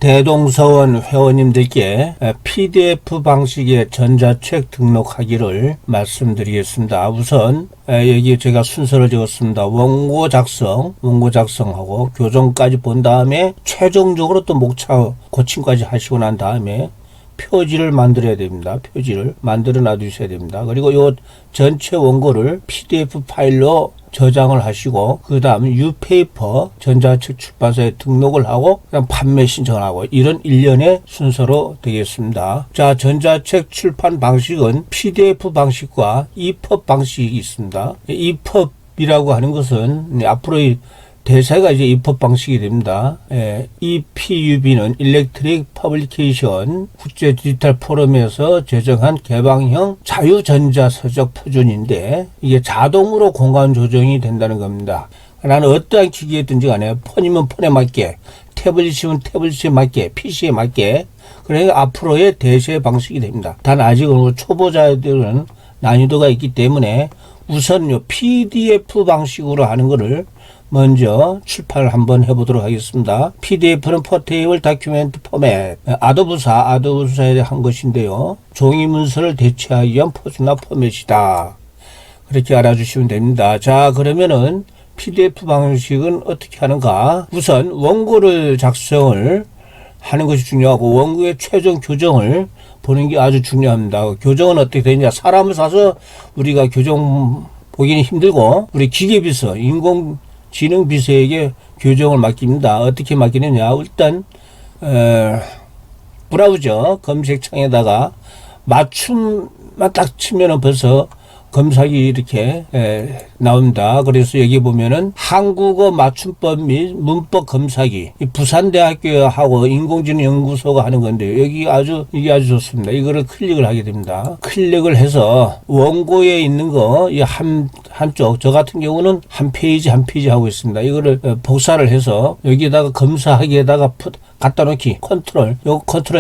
대동서원 회원님들께 PDF 방식의 전자책 등록하기를 말씀드리겠습니다. 우선 여기 제가 순서를 적었습니다. 원고 작성하고 교정까지 본 다음에 최종적으로 또 목차 고침까지 하시고 난 다음에 표지를 만들어야 됩니다. 표지를 만들어 놔두셔야 됩니다. 그리고 이 전체 원고를 PDF 파일로 저장을 하시고 그 다음 유페이퍼 전자책 출판사에 등록을 하고 그다음 판매 신청을 하고 이런 일련의 순서로 되겠습니다. 자, 전자책 출판 방식은 PDF 방식과 EPUB 방식이 있습니다. EPUB이라고 하는 것은 앞으로의 대세가 이제 EPUB 방식이 됩니다. EPUB는 일렉트릭 퍼블리케이션 국제 디지털 포럼에서 제정한 개방형 자유전자서적 표준인데 이게 자동으로 공간 조정이 된다는 겁니다. 나는 어떠한 기기에든지 간에 폰이면 폰에 맞게, 태블릿이면 태블릿에 맞게, PC에 맞게 그러니까 앞으로의 대세 방식이 됩니다. 단 아직은 초보자들은 난이도가 있기 때문에 우선 PDF 방식으로 하는 거를 먼저 출판을 한번 해보도록 하겠습니다. PDF는 포테이블 다큐멘트 포맷, 아도브사에 한 것인데요. 종이 문서를 대체하기 위한 포즈나 포맷이다. 그렇게 알아주시면 됩니다. 자, 그러면은 PDF 방식은 어떻게 하는가? 우선 원고를 작성을 하는 것이 중요하고 원고의 최종 교정을 보는 게 아주 중요합니다. 교정은 어떻게 되느냐? 사람을 사서 우리가 교정 보기는 힘들고 우리 기계비서, 인공지능 비서에게 교정을 맡깁니다. 어떻게 맡기느냐? 일단 브라우저 검색창에다가 맞춤만 딱 치면은 벌써 검사기 이렇게 나옵니다. 그래서 여기 보면은 한국어 맞춤법 및 문법 검사기, 부산대학교하고 인공지능연구소가 하는 건데요. 이게 아주 좋습니다. 이거를 클릭을 하게 됩니다. 클릭을 해서 원고에 있는 거 이 한쪽, 저 같은 경우는 한 페이지 하고 있습니다. 이거를 복사를 해서 여기에다가 검사하기에다가 갖다 놓기, 컨트롤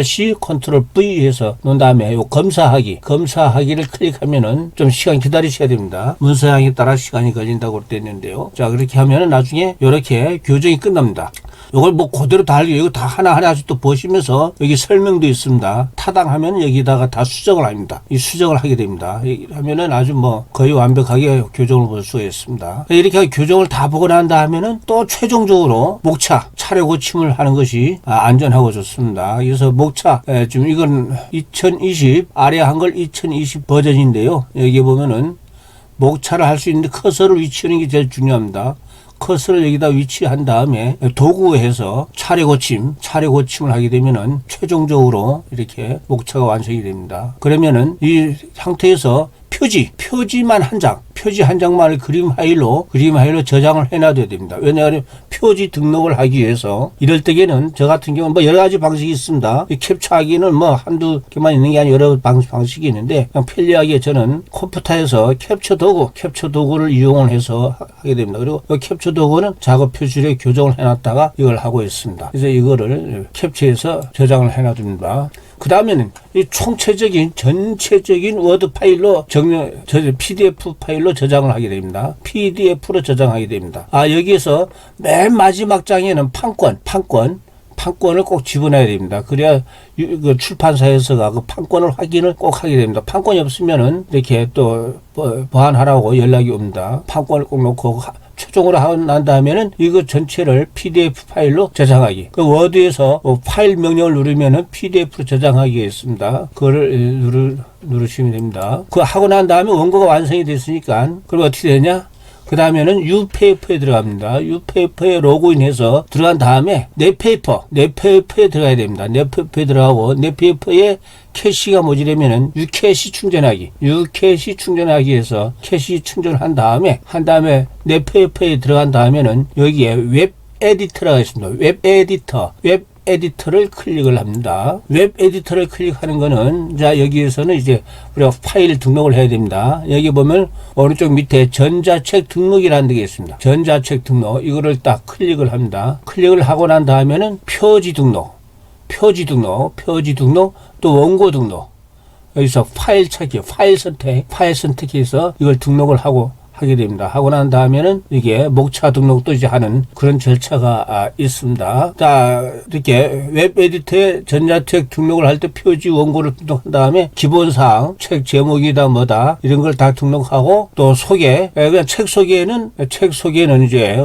C, 컨트롤 V 해서 놓은 다음에 요 검사하기를 클릭하면은 좀 시간 기다리셔야 됩니다. 문서량에 따라 시간이 걸린다고 그랬는데요. 자, 그렇게 하면은 나중에 이렇게 교정이 끝납니다. 이걸 뭐 그대로 다 이거 다 하나씩 또 보시면서 여기 설명도 있습니다. 타당하면 여기다가 다 수정을 합니다. 이 수정을 하게 됩니다. 하면은 아주 뭐 거의 완벽하게 교정을 볼 수가 있습니다. 이렇게 교정을 다 보고 난 다음에는 또 최종적으로 목차 차례 고침을 하는 것이 안전하고 좋습니다. 그래서 목차 지금 이건 2020 아래 한글 2020 버전인데요. 여기 보면은 목차를 할 수 있는데 커서를 위치하는 게 제일 중요합니다. 커서를 여기다 위치한 다음에 도구해서 차례 고침을 하게 되면은 최종적으로 이렇게 목차가 완성이 됩니다. 그러면은 이 상태에서 표지만 표지 한 장만을 그림 파일로 저장을 해놔둬야 됩니다. 왜냐하면 표지 등록을 하기 위해서 이럴 때에는 저 같은 경우는 뭐 여러 가지 방식이 있습니다. 캡처하기는 뭐 한두 개만 있는 게 아니라 여러 방식이 있는데 그냥 편리하게 저는 컴퓨터에서 캡처 도구를 이용을 해서 하게 됩니다. 그리고 이 캡처 도구는 작업 표지에 교정을 해놨다가 이걸 하고 있습니다. 그래서 이거를 캡처해서 저장을 해놔둡니다. 그 다음에는 이 전체적인 워드 파일로 PDF 파일로 저장을 하게 됩니다. PDF로 저장하게 됩니다. 여기에서 맨 마지막 장에는 판권을 꼭 집어넣어야 됩니다. 그래야 그 출판사에서가 그 판권을 확인을 꼭 하게 됩니다. 판권이 없으면은 이렇게 또 보완하라고 연락이 옵니다. 판권을 꼭 놓고 최종으로 하고 난 다음에는 이거 전체를 PDF 파일로 저장하기. 그 워드에서 파일 명령을 누르면은 PDF로 저장하기가 있습니다. 그거를 누르시면 됩니다. 그거 하고 난 다음에 원고가 완성이 됐으니까 그럼 어떻게 되냐? 그 다음에는 유페이퍼에 들어갑니다. 유페이퍼에 로그인해서 들어간 다음에 넷페이퍼에 들어가야 됩니다. 넷페이퍼에 들어가고 넷페이퍼에 캐시가 모자라면은 유캐시 충전하기 해서 캐시 충전한 다음에 넷페이퍼에 들어간 다음에는 여기에 웹 에디터가 있습니다. 웹 에디터를 클릭을 합니다. 웹 에디터를 클릭하는 거는 자 여기에서는 이제 우리가 파일 등록을 해야 됩니다. 여기 보면 오른쪽 밑에 전자책 등록이라는 게 있습니다. 전자책 등록 이거를 딱 클릭을 합니다. 클릭을 하고 난 다음에는 표지 등록 또 원고 등록 여기서 파일 찾기 파일 선택해서 이걸 등록을 하고 하게 됩니다. 하고 난 다음에는 이게 목차 등록도 이제 하는 그런 절차가 있습니다. 자, 이렇게 웹 에디터에 전자책 등록을 할 때 표지 원고를 등록한 다음에 기본사항, 책 제목이다 뭐다 이런 걸 다 등록하고 또 소개, 그냥 책 소개는 이제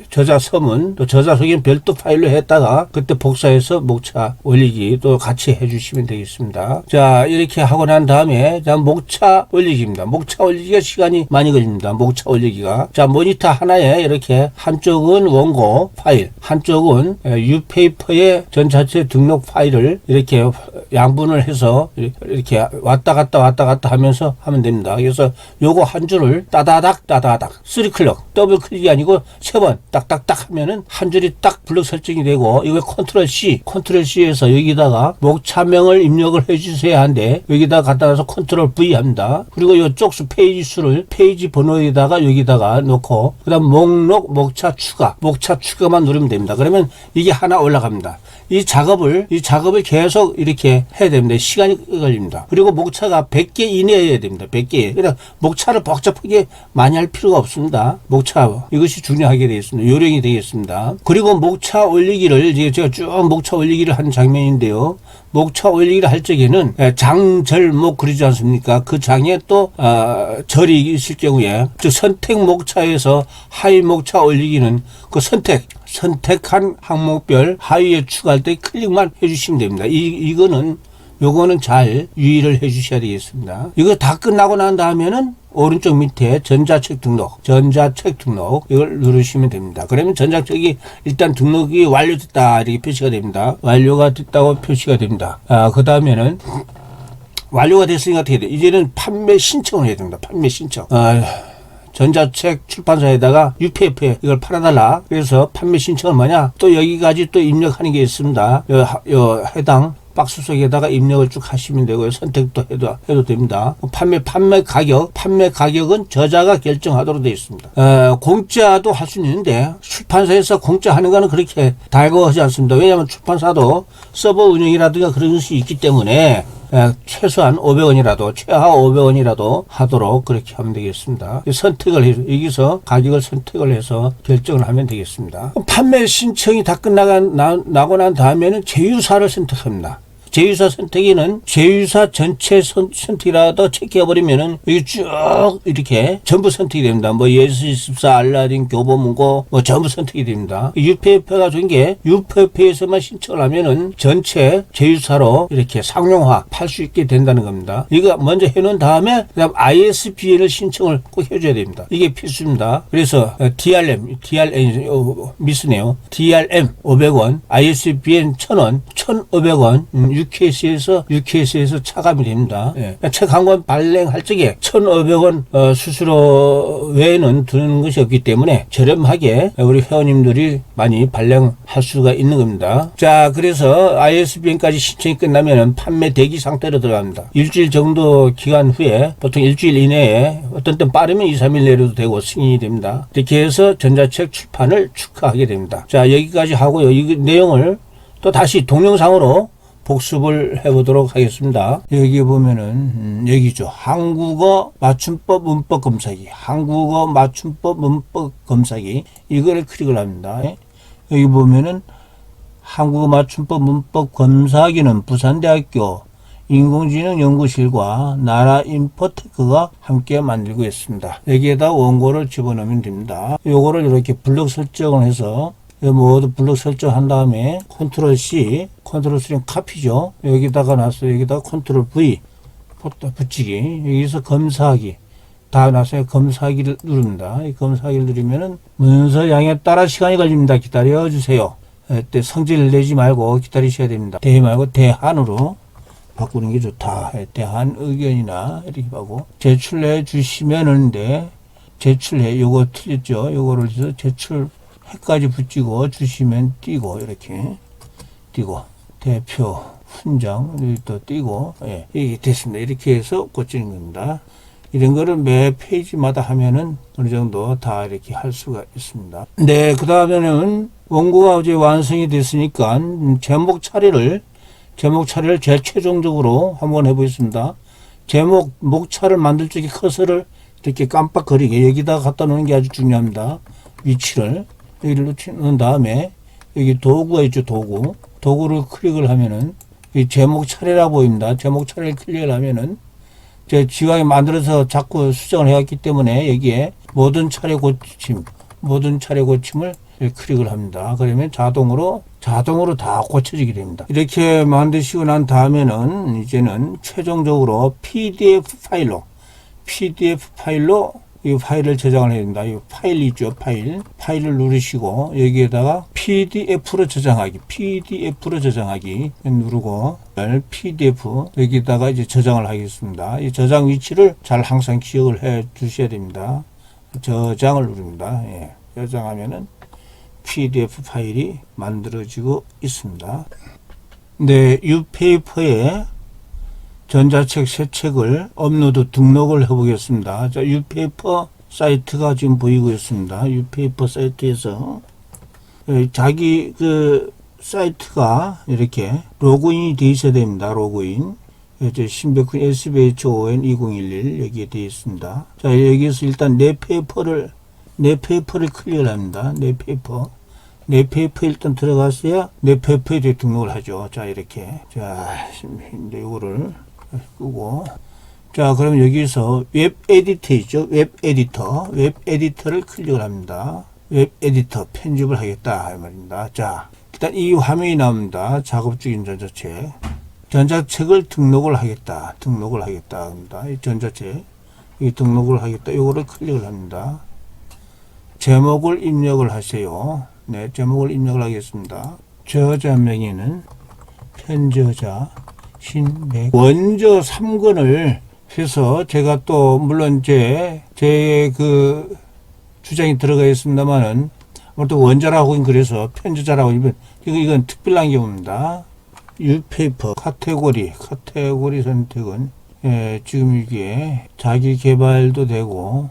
저자 서문, 또 저자 소개는 별도 파일로 했다가 그때 복사해서 목차 올리기 또 같이 해주시면 되겠습니다. 자, 이렇게 하고 난 다음에 자, 목차 올리기입니다. 목차 올리기가 시간이 많이 걸립니다. 목차 올리기가. 자, 모니터 하나에 이렇게 한쪽은 원고 파일, 한쪽은 유페이퍼의 전자책 등록 파일을 이렇게 양분을 해서 이렇게 왔다 갔다 하면서 하면 됩니다. 그래서 요거 한 줄을 따다닥 3클릭, 더블 클릭이 아니고 3번 딱딱딱 하면은 한 줄이 딱 블록 설정이 되고, 이거 컨트롤 C에서 여기다가 목차명을 입력을 해주셔야 하는데 여기다가 갖다 놔서 컨트롤 V 합니다. 그리고 이 쪽수 페이지 수를 페이지 번호에다가 여기다가 놓고 그다음 목록 목차 추가만 누르면 됩니다. 그러면 이게 하나 올라갑니다. 이 작업을 계속 이렇게 해야 됩니다. 시간이 걸립니다. 그리고 목차가 100개 이내에 해야 됩니다. 100개. 그냥 목차를 복잡하게 많이 할 필요가 없습니다. 목차, 이것이 중요하게 되겠습니다. 요령이 되겠습니다. 그리고 목차 올리기를, 제가 쭉 목차 올리기를 하는 장면인데요. 목차 올리기를 할 적에는 장절목 그러지 않습니까? 그 장에 또 절이 있을 경우에, 즉 선택 목차에서 하위 목차 올리기는 그 선택한 항목별 하위에 추가할 때 클릭만 해주시면 됩니다. 요거는 잘 유의를 해 주셔야 되겠습니다. 이거 다 끝나고 난 다음에는 오른쪽 밑에 전자책 등록 이걸 누르시면 됩니다. 그러면 전자책이 일단 등록이 완료됐다 이렇게 표시가 됩니다. 완료가 됐다고 표시가 됩니다. 그 다음에는 완료가 됐으니까 어떻게 돼? 이제는 판매 신청을 해야 됩니다. 판매 신청. 전자책 출판사에다가 UPF에 이걸 팔아달라. 그래서 판매 신청은 뭐냐? 또 여기까지 또 입력하는 게 있습니다. 해당 박스 속에다가 입력을 쭉 하시면 되고요. 선택도 해도 됩니다. 판매 가격은 저자가 결정하도록 되어 있습니다. 공짜도 할 수 있는데 출판사에서 공짜 하는 거는 그렇게 달가워하지 않습니다. 왜냐하면 출판사도 서버 운영이라든가 그런 것이 있기 때문에 최소한 500원이라도, 최하 500원이라도 하도록 그렇게 하면 되겠습니다. 여기서 가격을 선택을 해서 결정을 하면 되겠습니다. 판매 신청이 다 나고 난 다음에는 제휴사를 선택합니다. 제휴사 선택에는 제휴사 전체 선택이라도 체크해버리면은 여기 쭉 이렇게 전부 선택이 됩니다. 예수24, 알라딘, 교보문고 전부 선택이 됩니다. UPF가 좋은 게 UPF에서만 신청을 하면은 전체 제휴사로 이렇게 상용화 팔 수 있게 된다는 겁니다. 이거 먼저 해놓은 다음에 그다음 ISBN을 신청을 꼭 해줘야 됩니다. 이게 필수입니다. 그래서 DRM 미스네요. DRM 500원, ISBN 1000원, 1500원, UKS에서 차감이 됩니다. 책 한 권 발행할 적에 1,500원 수수료 외에는 드는 것이 없기 때문에 저렴하게 우리 회원님들이 많이 발행할 수가 있는 겁니다. 자, 그래서 ISBN까지 신청이 끝나면 판매 대기 상태로 들어갑니다. 일주일 정도 기간 후에, 보통 일주일 이내에, 어떤 땐 빠르면 2, 3일 내로도 되고 승인이 됩니다. 이렇게 해서 전자책 출판을 축하하게 됩니다. 자, 여기까지 하고요. 이 내용을 또 다시 동영상으로 복습을 해보도록 하겠습니다. 여기 보면은 여기죠. 한국어 맞춤법 문법 검사기, 한국어 맞춤법 문법 검사기, 이거를 클릭을 합니다. 여기 보면은 한국어 맞춤법 문법 검사기는 부산대학교 인공지능연구실과 나라인포테크가 함께 만들고 있습니다. 여기에다 원고를 집어넣으면 됩니다. 요거를 이렇게 블록 설정을 해서 모두 블록 설정한 다음에 컨트롤 C, 컨트롤 C는 카피죠. 여기다가 놨어요. 여기다가 컨트롤 V 붙이기. 여기서 검사하기. 다 놨어요. 검사하기를 누릅니다. 이 검사하기를 누르면은 문서 양에 따라 시간이 걸립니다. 기다려 주세요. 이때 성질을 내지 말고 기다리셔야 됩니다. 대 말고 대한으로 바꾸는 게 좋다. 대한 의견이나 이렇게 하고 제출해 주시면은데 제출해 요거 틀렸죠. 요거를 해서 제출 해까지 붙이고 주시면 띄고 이렇게 띄고 대표 훈장 여기 또 띄고 이게 됐습니다. 이렇게 해서 고치는 겁니다. 이런 거를 매 페이지마다 하면은 어느 정도 다 이렇게 할 수가 있습니다. 네, 그 다음에는 원고가 이제 완성이 됐으니까 제목 처리를 제일 최종적으로 한번 해보겠습니다. 목차를 만들 적에 커서를 이렇게 깜빡거리게 여기다가 갖다 놓는 게 아주 중요합니다. 위치를 여기를 놓은 다음에 여기 도구가 있죠. 도구를 클릭을 하면은 이 제목 차례라 보입니다. 제목 차례를 클릭을 하면은 제 지각에 만들어서 자꾸 수정을 해왔기 때문에 여기에 모든 차례 고침을 클릭을 합니다. 그러면 자동으로 다 고쳐지게 됩니다. 이렇게 만드시고 난 다음에는 이제는 최종적으로 PDF 파일로 이 파일을 저장을 해야 된다. 이 파일 있죠. 파일을 누르시고 여기에다가 PDF로 저장하기 누르고 PDF 여기다가 이제 저장을 하겠습니다. 이 저장 위치를 잘 항상 기억을 해 주셔야 됩니다. 저장을 누릅니다. 예. 저장하면은 PDF 파일이 만들어지고 있습니다. 네, 이 페이퍼에 전자책 새 책을 업로드 등록을 해보겠습니다. 자, 유페이퍼 사이트가 지금 보이고 있습니다. 유페이퍼 사이트에서 자기 그 사이트가 이렇게 로그인이 되어 있어야 됩니다. 로그인. 이제 신백훈 SBHON 2011 여기에 되어 있습니다. 자, 여기서 일단 내 페이퍼를 클릭을 합니다. 내 페이퍼 일단 들어갔어야 내 페이퍼에 등록을 하죠. 자, 이렇게. 자, 이제 이거를 끄고. 자, 그럼 여기서 웹 에디터 있죠? 웹 에디터를 클릭을 합니다. 웹 에디터 편집을 하겠다 이 말입니다. 자, 일단 이 화면이 나옵니다. 작업 중인 전자책을 등록을 하겠다 합니다. 이 전자책 이 등록을 하겠다. 요거를 클릭을 합니다. 제목을 입력을 하세요. 네, 제목을 입력을 하겠습니다. 저자명에는 편저자 신백 원저 3권을 해서 제가 또 물론 제 그 주장이 들어가 있습니다만은 또 원저라고 그래서 편저자라고 이건 특별한 경우입니다. 유페이퍼 카테고리 선택은 지금 이게 자기 개발도 되고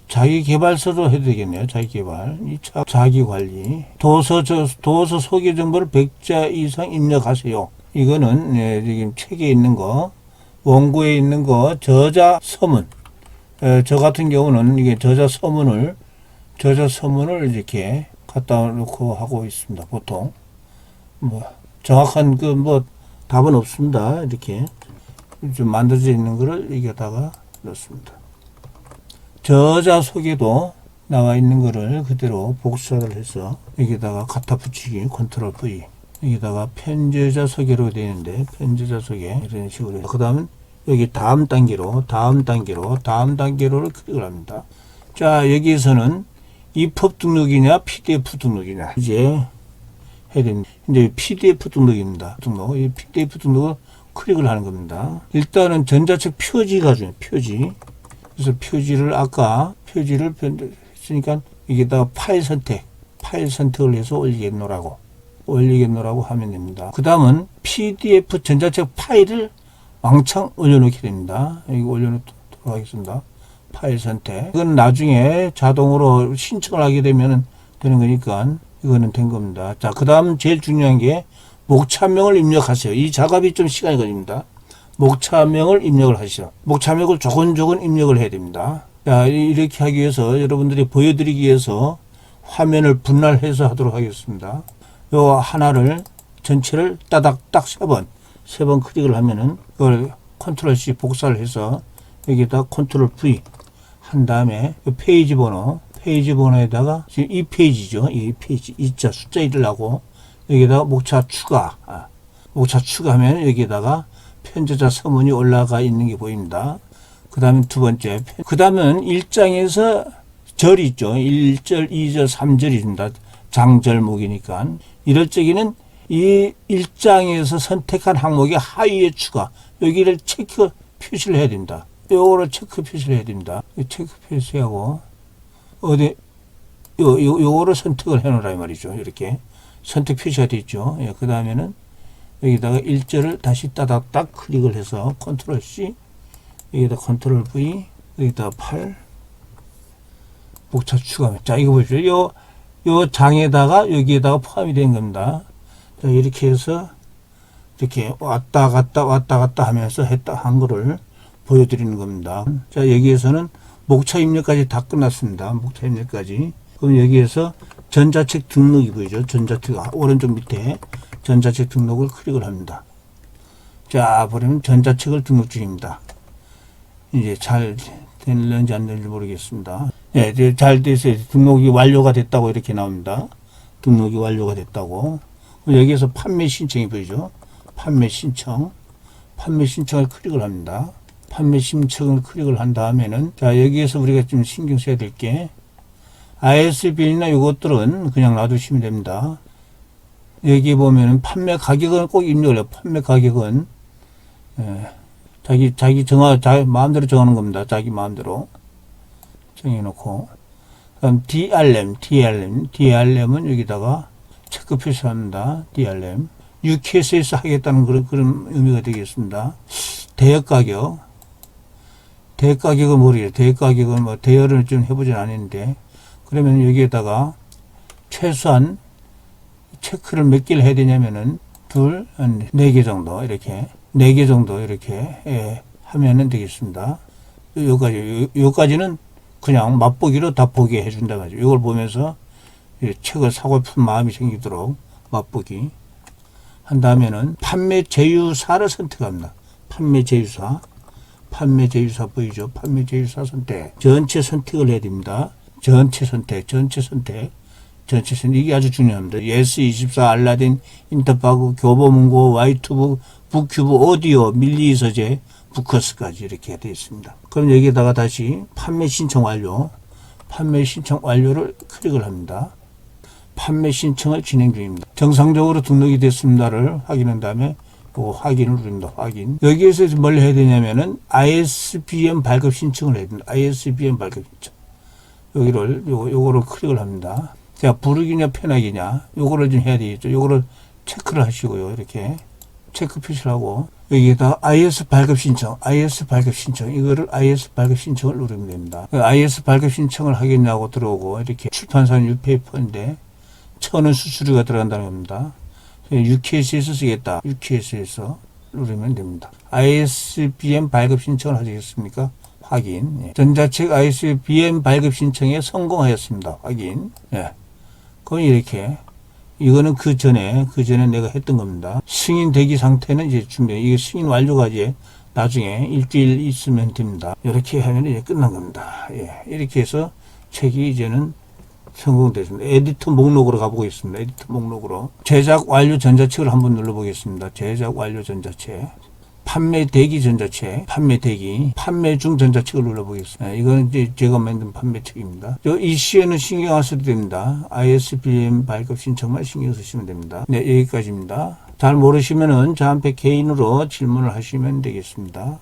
자기 개발서도 해도 되겠네요. 자기 개발, 2차 자기 관리, 도서 소개 정보를 100자 이상 입력하세요. 이거는 지금 책에 있는 거, 원고에 있는 거, 저자 서문. 저 같은 경우는 이게 저자 서문을 이렇게 갖다 놓고 하고 있습니다. 보통 뭐 정확한 답은 없습니다. 이렇게 좀 만들어져 있는 거를 여기다가 넣습니다. 저자 소개도 나와 있는 거를 그대로 복사를 해서 여기다가 갖다 붙이기 컨트롤 V. 여기다가 편제자 소개로 되어 있는데 편제자 소개 이런 식으로 해서 그다음은 여기 다음 단계로를 클릭을 합니다. 자, 여기에서는 EPUB 등록이냐 PDF 등록이냐 이제 해야 됩니다. 이제 PDF 등록입니다. 이 PDF 등록을 클릭을 하는 겁니다. 일단은 전자책 표지가 중요해요. 그래서 표지를 했으니까 여기다가 파일 선택을 해서 올리겠노라고 하면 됩니다. 그 다음은 PDF 전자책 파일을 왕창 올려놓게 됩니다. 여기 올려놓도록 하겠습니다. 파일 선택. 이건 나중에 자동으로 신청을 하게 되면 되는 거니까 이거는 된 겁니다. 자, 그 다음 제일 중요한 게 목차명을 입력하세요. 이 작업이 좀 시간이 걸립니다. 목차명을 입력을 하시죠. 목차명을 조곤조곤 입력을 해야 됩니다. 자, 이렇게 하기 위해서 여러분들이 보여드리기 위해서 화면을 분할해서 하도록 하겠습니다. 요 하나를 전체를 따닥딱 세 번 클릭을 하면은 그걸 컨트롤 C 복사를 해서 여기다 컨트롤 V 한 다음에 페이지 번호에다가 지금 이 페이지죠. 이 페이지 2자 숫자 1을 하고 여기다가 목차 추가하면 여기다가 편제자 서문이 올라가 있는 게 보입니다. 그 다음에 두 번째, 그 다음은 1장에서 절이 있죠. 1절, 2절, 3절이 있습니다. 장절목이니까. 이럴 적에는 이 1장에서 선택한 항목의 하위에 추가, 여기를 체크 표시를 해야 됩니다. 요거를 체크 표시를 해야 됩니다. 체크 표시하고, 요거를 선택을 해 놓으라 이 말이죠. 이렇게. 선택 표시가 되어 있죠. 예, 그 다음에는 여기다가 1절을 다시 따닥딱 클릭을 해서 컨트롤 C, 여기다 컨트롤 V, 여기다 8, 목차 추가하면. 자, 이거 보시죠. 요 장에다가 여기에다가 포함이 된 겁니다. 자, 이렇게 해서 이렇게 왔다 갔다 하면서 한 거를 보여드리는 겁니다. 자, 여기에서는 목차 입력까지 다 끝났습니다. 목차 입력까지. 그럼 여기에서 전자책 등록이 보이죠? 전자책 오른쪽 밑에 전자책 등록을 클릭을 합니다. 자, 보면 전자책을 등록 중입니다. 이제 잘 되는지 안 되는지 모르겠습니다. 네, 이제 잘 돼서 등록이 완료가 됐다고 이렇게 나옵니다. 등록이 완료가 됐다고. 여기에서 판매 신청이 보이죠? 판매 신청. 판매 신청을 클릭을 합니다. 판매 신청을 클릭을 한 다음에는, 자, 여기에서 우리가 좀 신경 써야 될 게, ISBN이나 이것들은 그냥 놔두시면 됩니다. 여기 보면은 판매 가격은 꼭 입력을 해요. 판매 가격은, 자기 마음대로 정하는 겁니다. 자기 마음대로 정해놓고. 그럼 DRM은 여기다가 체크 표시합니다. DRM. UKS에서 하겠다는 그런 의미가 되겠습니다. 대여 가격은 모르겠어요. 대여 가격은 뭐 대여를 좀 해보진 않았는데, 그러면 여기에다가 최소한 체크를 몇 개를 해야 되냐면은 네 개 정도 이렇게 하면은 되겠습니다. 요까지는 그냥 맛보기로 다 보게 해준다 말이죠. 이걸 보면서 책을 사고 싶은 마음이 생기도록 맛보기 한 다음에는 판매 제휴사를 선택합니다. 판매 제휴사 보이죠? 판매 제휴사 선택. 전체 선택을 해야 됩니다. 전체 선택. 이게 아주 중요합니다. 예스24, 알라딘, 인터파크, 교보문고, 와이투브, 북큐브, 오디오, 밀리서재, 부커스까지 이렇게 되어 있습니다. 그럼 여기에다가 다시 판매 신청 완료를 클릭을 합니다. 판매 신청을 진행 중입니다. 정상적으로 등록이 됐습니다를 확인한 다음에 확인을 누릅니다. 확인. 여기에서 뭘 해야 되냐면은 ISBN 발급 신청을 해야 됩니다. ISBN 발급 신청. 요거를 클릭을 합니다. 자, 부르기냐 편하기냐 요거를 좀 해야 되겠죠. 요거를 체크를 하시고요. 이렇게 체크 표시를 하고 여기에다 IS 발급 신청 이거를 IS 발급 신청을 누르면 됩니다. IS 발급 신청을 하겠냐고 들어오고 이렇게 출판사 뉴페이퍼인데 1,000원 수수료가 들어간다는 겁니다. UKS에서 쓰겠다. UKS에서 누르면 됩니다. ISBN 발급 신청을 하시겠습니까? 확인. 전자책 ISBN 발급 신청에 성공하였습니다. 확인. 그럼 이렇게 이거는 그 전에 내가 했던 겁니다. 승인 대기 상태는 이제 이게 승인 완료가 이제 나중에 일주일 있으면 됩니다. 이렇게 하면 이제 끝난 겁니다. 이렇게 해서 책이 이제는 성공됐습니다. 에디터 목록으로 가보겠습니다. 에디터 목록으로 제작 완료 전자책을 한번 눌러보겠습니다. 제작 완료 전자책. 판매 대기 전자책, 판매 중 전자책을 눌러보겠습니다. 이거는 이제 제가 만든 판매책입니다. 이 시에는 신경 안 써도 됩니다. ISBN 발급 신청만 신경 쓰시면 됩니다. 네, 여기까지입니다. 잘 모르시면은 저한테 개인으로 질문을 하시면 되겠습니다.